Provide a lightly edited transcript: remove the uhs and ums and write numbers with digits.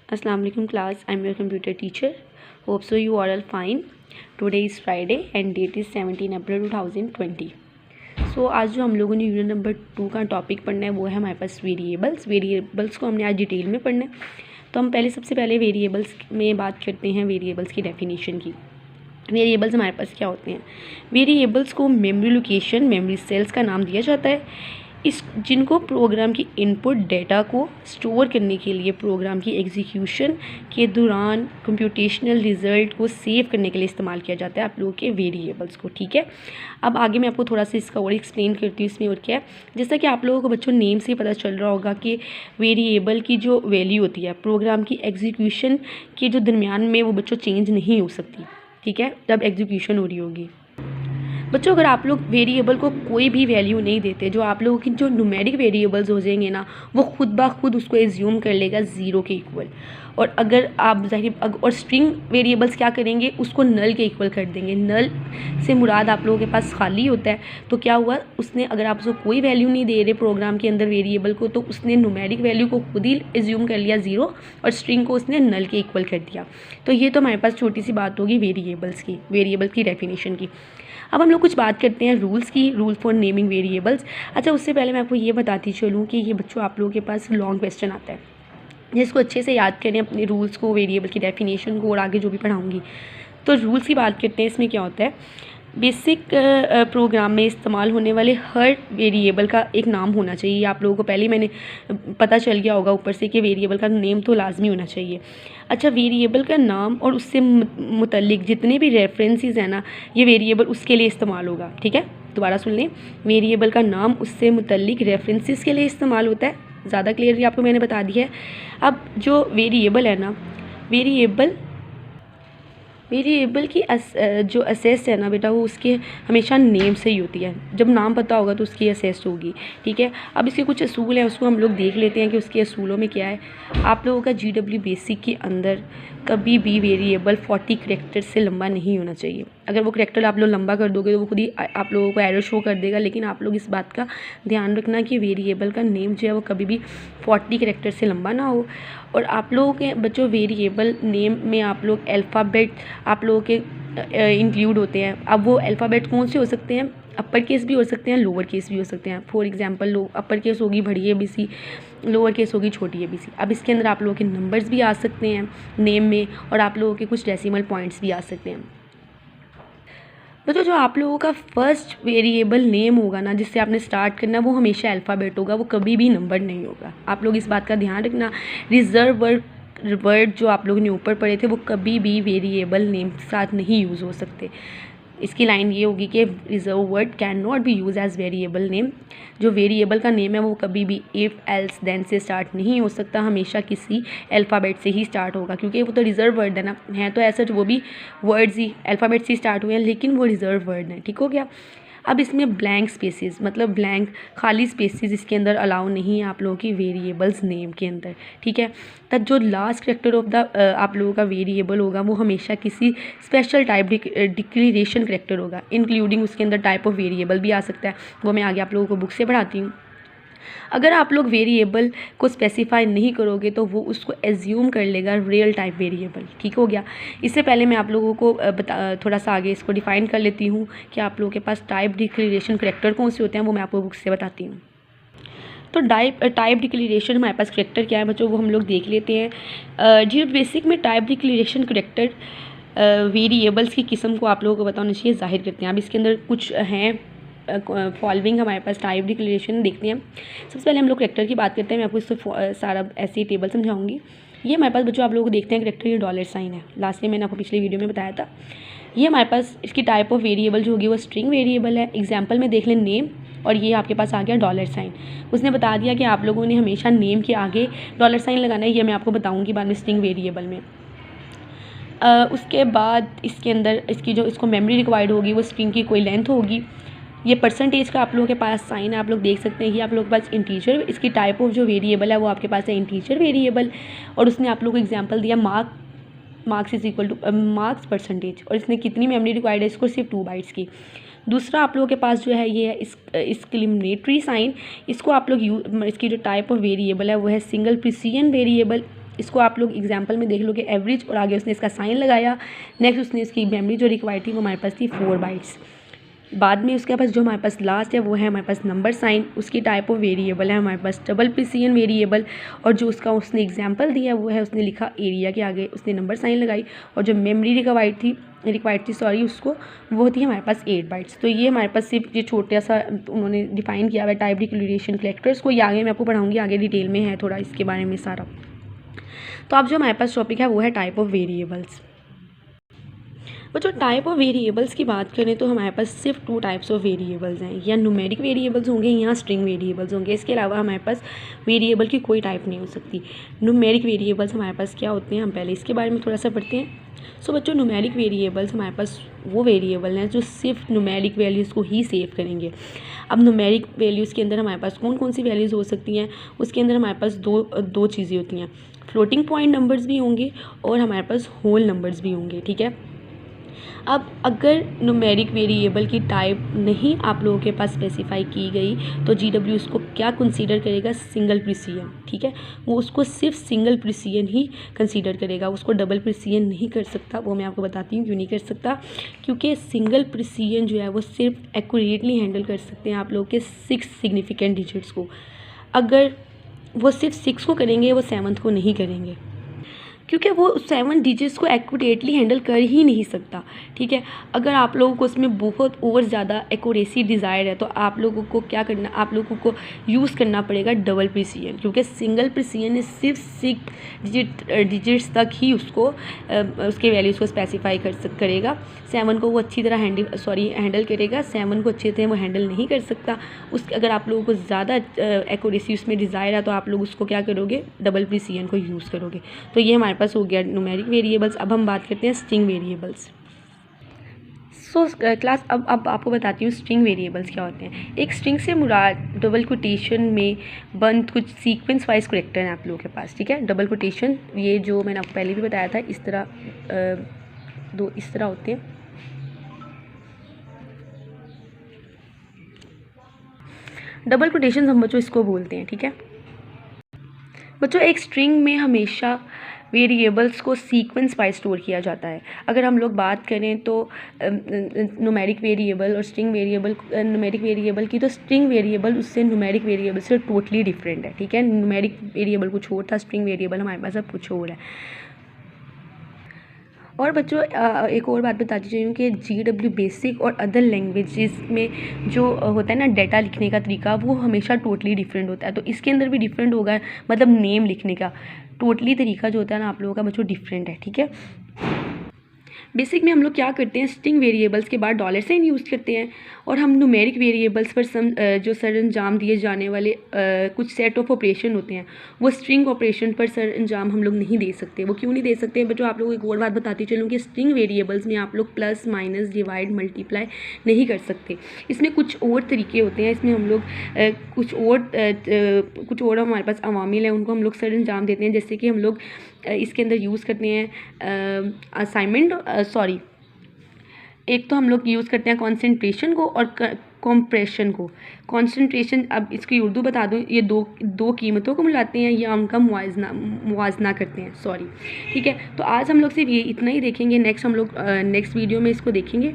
Assalamu alaikum class. I'm your computer teacher. Hope so you are all fine. Today is Friday and date is 17 April 2020. So आज जो हम लोगों ने unit number 2 का topic पढ़ना है वो है हमारे पास वेरिएबल्स को हमने आज डिटेल में पढ़ना है। तो हम सबसे पहले वेरिएबल्स में बात करते हैं वेरिएबल्स की डेफिनेशन की। वेरिएबल्स हमारे पास क्या होते हैं? वेरिएबल्स को मेमोरी लोकेशन मेमोरी सेल्स का नाम दिया जाता है जिनको प्रोग्राम की इनपुट डेटा को स्टोर करने के लिए प्रोग्राम की एग्जीक्यूशन के दौरान कंप्यूटेशनल रिजल्ट को सेव करने के लिए इस्तेमाल किया जाता है आप लोगों के वेरिएबल्स को। ठीक है, अब आगे मैं आपको थोड़ा सा इसका और एक्सप्लेन करती हूँ इसमें और क्या है। जैसा कि आप लोगों को बच्चों नेम से पता चल रहा होगा कि वेरिएबल की जो वैल्यू होती है प्रोग्राम की एग्जीक्यूशन के जो दरमियान में वो बच्चों चेंज नहीं हो सकती। ठीक है, जब एग्जीक्यूशन हो रही होगी बच्चों, अगर आप लोग वेरिएबल को कोई भी वैल्यू नहीं देते, जो आप लोगों की जो न्यूमेरिक वेरिएबल्स हो जाएंगे ना, वो खुद ब खुद उसको एज्यूम कर लेगा ज़ीरो के इक्वल। और अगर आप और स्ट्रिंग वेरिएबल्स क्या करेंगे, उसको नल के इक्वल कर देंगे। नल से मुराद आप लोगों के पास खाली होता है। तो क्या हुआ, उसने अगर आप उसको कोई वैल्यू नहीं दे रहे प्रोग्राम के अंदर वेरिएबल को, तो उसने न्यूमेरिक वैल्यू को खुद ही एज्यूम कर लिया ज़ीरो और स्ट्रिंग को उसने नल के इक्वल कर दिया। तो ये तो हमारे पास छोटी सी बात होगी वेरिएबल्स की डेफिनेशन की। अब हम लोग कुछ बात करते हैं रूल फॉर नेमिंग वेरिएबल्स। अच्छा, उससे पहले मैं आपको ये बताती चलूँ कि ये बच्चों आप लोगों के पास लॉन्ग क्वेश्चन आता है, जिसको अच्छे से याद करें अपने रूल्स को, वेरिएबल की डेफिनेशन को, और आगे जो भी पढ़ाऊँगी। तो रूल्स की बात करते हैं। इसमें क्या होता है, बेसिक प्रोग्राम में इस्तेमाल होने वाले हर वेरिएबल का एक नाम होना चाहिए। आप लोगों को पहले ही मैंने पता चल गया होगा ऊपर से कि वेरिएबल का नेम तो लाजमी होना चाहिए। अच्छा, वेरिएबल का नाम और उससे मुतल्लिक जितने भी रेफरेंसेस हैं ना, ये वेरिएबल उसके लिए इस्तेमाल होगा। ठीक है, दोबारा सुन लें, वेरिएबल का नाम उससे मुतल्लिक रेफरेंसेस के लिए इस्तेमाल होता है। ज़्यादा क्लियरली आपको मैंने बता दिया है। अब जो वेरिएबल है ना, वेरिएबल की जो असेस है ना बेटा, वो उसके हमेशा नेम से ही होती है। जब नाम पता होगा तो उसकी असेस होगी। ठीक है, अब इसके कुछ असूल हैं, उसको हम लोग देख लेते हैं कि उसके असूलों में क्या है। आप लोगों का GW बेसिक के अंदर कभी भी वेरिएबल 40 करैक्टर से लंबा नहीं होना चाहिए। अगर वो करैक्टर आप लोग लंबा कर दोगे तो वो खुद ही आप लोगों को एरर शो कर देगा। लेकिन आप लोग इस बात का ध्यान रखना कि वेरिएबल का नेम जो है वो कभी भी 40 करैक्टर से लंबा ना हो। और आप लोगों के बच्चों वेरिएबल नेम में आप लोग अल्फ़ाबेट आप लोगों के इंक्लूड होते हैं। अब वो अल्फ़ाबेट कौन से हो सकते हैं? अपर केस भी हो सकते हैं, लोअर केस भी हो सकते हैं। फॉर एग्जांपल अपर केस होगी बड़ी ABC, लोअर केस होगी छोटी ABC। अब इसके अंदर आप लोगों के नंबर्स भी आ सकते हैं नेम में, और आप लोगों के कुछ डेसिमल पॉइंट्स भी आ सकते हैं। तो जो आप लोगों का फर्स्ट वेरिएबल नेम होगा ना, जिससे आपने स्टार्ट करना, वो हमेशा अल्फ़ाबेट होगा, वो कभी भी नंबर नहीं होगा। आप लोग इस बात का ध्यान रखना। रिजर्व वर्ड जो आप लोगों ने ऊपर पढ़े थे, वो कभी भी वेरिएबल नेम के साथ नहीं यूज़ हो सकते। इसकी लाइन ये होगी कि reserve word can not be use as variable name. जो वेरिएबल का नेम है वो कभी भी इफ़ एल्स देन से स्टार्ट नहीं हो सकता, हमेशा किसी अल्फ़ाबेट से ही स्टार्ट होगा, क्योंकि वो तो रिजर्व वर्ड है ना। है तो ऐसा वो भी वर्ड्स ही अल्फ़ाबेट से स्टार्ट हुए हैं, लेकिन वो रिजर्व वर्ड है। ठीक हो गया। अब इसमें ब्लैंक स्पेसेस, मतलब ब्लैंक खाली स्पेसेस इसके अंदर अलाउ नहीं है आप लोगों की वेरिएबल्स नेम के अंदर। ठीक है, तब जो लास्ट करैक्टर ऑफ द आप लोगों का वेरिएबल होगा वो हमेशा किसी स्पेशल टाइप डिक्लेरेशन करैक्टर होगा, इंक्लूडिंग उसके अंदर टाइप ऑफ वेरिएबल भी आ सकता है। वो मैं आगे आप लोगों को बुक से पढ़ाती हूँ। अगर आप लोग वेरिएबल को स्पेसिफाई नहीं करोगे तो वो उसको एज्यूम कर लेगा रियल टाइप वेरिएबल। ठीक हो गया। इससे पहले मैं आप लोगों को थोड़ा सा आगे इसको डिफ़ाइन कर लेती हूँ कि आप लोगों के पास टाइप डिक्लेरेशन करैक्टर कौन से होते हैं, वो मैं आपको बुक से बताती हूँ। तो टाइप डिक्लेरेशन हमारे पास करैक्टर क्या है बच्चों, वो हम लोग देख लेते हैं। जी बेसिक में टाइप डिक्लेरेशन करैक्टर वेरिएबल्स की किस्म को आप लोगों को बताना चाहिए, जाहिर करते हैं। अब इसके अंदर कुछ हैं फॉलोइंग हमारे पास टाइप डिक्लेरेशन देखते हैं। सबसे पहले हम लोग करैक्टर की बात करते हैं। मैं आपको इससे सारा ऐसे ही टेबल समझाऊंगी। ये हमारे पास बच्चों आप लोगों को देखते हैं करैक्टर, ये डॉलर साइन है। लास्ट में मैंने आपको पिछले वीडियो में बताया था। ये हमारे पास इसकी टाइप ऑफ वेरिएबल जो होगी वो स्ट्रिंग वेरिएबल है। एग्जाम्पल में देख लें नेम, और ये आपके पास आ गया डॉलर साइन। उसने बता दिया कि आप लोगों ने हमेशा नेम के आगे डॉलर साइन लगाना है। ये मैं आपको बताऊँगी बाद में स्ट्रिंग वेरिएबल में। उसके बाद इसके अंदर इसको मेमोरी रिक्वायर्ड होगी, वो स्ट्रिंग की कोई लेंथ होगी। ये परसेंटेज का आप लोगों के पास साइन है, आप लोग देख सकते हैं। ये आप लोगों के पास इंटीजर, इसकी टाइप ऑफ जो वेरिएबल है वो आपके पास है इंटीजर वेरिएबल। और उसने आप लोगों को एग्जांपल दिया marks is equal two marks percentage, और इसने कितनी मेमोरी रिक्वायर्ड है, इसको सिर्फ 2 बाइट्स की। दूसरा आप लोगों के पास जो है ये है एक्सक्लेमेटरी साइन। इसको आप लोग इसकी जो टाइप ऑफ वेरिएबल है वो है सिंगल प्रिसिजन वेरिएबल। इसको आप लोग एग्जाम्पल में देख लो कि एवरेज, और आगे उसने इसका साइन लगाया। नेक्स्ट उसने इसकी मेमोरी जो रिक्वायर्ड थी वो हमारे पास थी 4 बाइट्स। बाद में उसके पास जो हमारे पास लास्ट है वो है हमारे पास नंबर साइन। उसकी टाइप ऑफ वेरिएबल है हमारे पास डबल प्रिसिजन वेरिएबल, और जो उसका उसने एग्जांपल दिया वो है उसने लिखा एरिया के आगे उसने नंबर साइन लगाई, और जो मेमोरी रिक्वायर्ड थी उसको वो थी हमारे पास 8 बाइट्स। तो ये हमारे पास सिर्फ ये छोटा सा उन्होंने डिफाइन किया हुआ है टाइप डिक्लेरेशन करेक्टर्स को। ये आगे मैं आपको पढ़ाऊँगी, आगे डिटेल में है थोड़ा इसके बारे में सारा। तो अब जो हमारे पास टॉपिक है वो है टाइप ऑफ वेरिएबल्स। और जो टाइप ऑफ वेरिएबल्स की बात करें तो हमारे पास सिर्फ 2 टाइप्स ऑफ वेरिएबल्स हैं, या न्यूमेरिक वेरिएबल्स होंगे या स्ट्रिंग वेरिएबल्स होंगे। इसके अलावा हमारे पास वेरिएबल की कोई टाइप नहीं हो सकती। न्यूमेरिक वेरिएबल्स हमारे पास क्या होते हैं, हम पहले इसके बारे में थोड़ा सा पढ़ते हैं। सो बच्चों, न्यूमेरिक वेरिएबल्स हमारे पास वो वेरिएबल हैं जो सिर्फ न्यूमेरिक वैल्यूज़ को ही सेव करेंगे। अब न्यूमेरिक वैल्यूज़ के अंदर हमारे पास कौन कौन सी वैल्यूज़ हो सकती हैं, उसके अंदर हमारे पास दो चीज़ें होती हैं, फ्लोटिंग पॉइंट नंबर्स भी होंगे और हमारे पास होल नंबर्स भी होंगे, ठीक है। अब अगर न्यूमेरिक वेरिएबल की टाइप नहीं आप लोगों के पास स्पेसिफाई की गई तो GW उसको क्या कंसीडर करेगा, सिंगल प्रिसिजन, ठीक है। वो उसको सिर्फ सिंगल प्रिसिजन ही कंसीडर करेगा, उसको डबल प्रिसिजन नहीं कर सकता। वो मैं आपको बताती हूँ क्यों नहीं कर सकता, क्योंकि सिंगल प्रिसिजन जो है वो सिर्फ एक्यूरेटली हैंडल कर सकते हैं आप लोगों के 6 सिग्निफिकेंट डिजिट्स को। अगर वो सिर्फ 6 को करेंगे, वो 7th को नहीं करेंगे, क्योंकि वो 7 डिजिट्स को एक्यूरेटली हैंडल कर ही नहीं सकता, ठीक है। अगर आप लोगों को उसमें बहुत और ज़्यादा एक्यूरेसी डिज़ायर है तो आप लोगों को क्या करना, आप लोगों को यूज़ करना पड़ेगा डबल प्रिसिजन, क्योंकि सिंगल प्रिसिजन ने सिर्फ 6 डिजिट्स तक ही उसको उसके वैल्यूज़ को स्पेसिफाई करेगा। 7 को वो अच्छी तरह हैंडल करेगा, 7 को अच्छी तरह वो हैंडल नहीं कर सकता। अगर आप लोगों को ज़्यादा एक्यूरेसी उसमें डिज़ायर है तो आप लोग उसको क्या करोगे, डबल प्रिसिजन को यूज़ करोगे। तो ये हमारे पास हो गया न्यूमेरिक वेरिएबल्स। अब हम बात करते हैं स्ट्रिंग वेरिएबल्स। क्लास अब आपको बताती हूँ स्ट्रिंग वेरिएबल्स क्या होते हैं। एक स्ट्रिंग से मुराद डबल कोटेशन में बंद कुछ सीक्वेंस वाइज करेक्टर हैं आप लोगों के पास, ठीक है। डबल कोटेशन ये जो मैंने आपको पहले भी बताया था, इस तरह होते हैं। डबल कोटेशन हम बच्चों इसको बोलते हैं, ठीक है। बच्चों एक स्ट्रिंग में हमेशा वेरिएबल्स को सीक्वेंस वाइज स्टोर किया जाता है। अगर हम लोग बात करें तो न्यूमेरिक वेरिएबल और स्ट्रिंग वेरिएबल, न्यूमेरिक वेरिएबल की, तो स्ट्रिंग वेरिएबल उससे न्यूमेरिक वेरिएबल से टोटली डिफरेंट है, ठीक है। न्यूमेरिक वेरिएबल कुछ और था, स्ट्रिंग वेरिएबल हमारे पास अब कुछ और है। और बच्चों एक और बात बताती चाहिए कि GW बेसिक और अदर लैंग्वेजेस में जो होता है ना डाटा लिखने का तरीका, वो हमेशा टोटली डिफरेंट होता है। तो इसके अंदर भी डिफरेंट होगा, मतलब नेम लिखने का टोटली तरीका जो होता है ना आप लोगों का बच्चों डिफरेंट है, ठीक है। बेसिक में हम लोग क्या करते हैं, स्ट्रिंग वेरिएबल्स के बाद डॉलर साइन यूज़ करते हैं, और हम न्यूमेरिक वेरिएबल्स पर जो सरअंजाम दिए जाने वाले कुछ सेट ऑफ ऑपरेशन होते हैं, वो स्ट्रिंग ऑपरेशन पर सरअंजाम हम लोग नहीं दे सकते। वो क्यों नहीं दे सकते बच्चों, आप लोगों को एक और बात बताती चलूँ कि स्ट्रिंग वेरिएबल्स में आप लोग प्लस माइनस डिवाइड मल्टीप्लाई नहीं कर सकते। इसमें कुछ और तरीके होते हैं, इसमें हम लोग कुछ और हमारे पास अवामिल हैं, उनको हम लोग सरअंजाम देते हैं। जैसे कि हम लोग इसके अंदर यूज़ करते हैं एक तो हम लोग यूज़ करते हैं कॉन्सेंट्रेशन को और कॉम्प्रेशन को। कॉन्सेंट्रेशन, अब इसकी उर्दू बता दूँ, ये दो कीमतों को मिलाते हैं या उनका मुआवजना करते हैं, ठीक है। तो आज हम लोग सिर्फ ये इतना ही देखेंगे, नेक्स्ट वीडियो में इसको देखेंगे।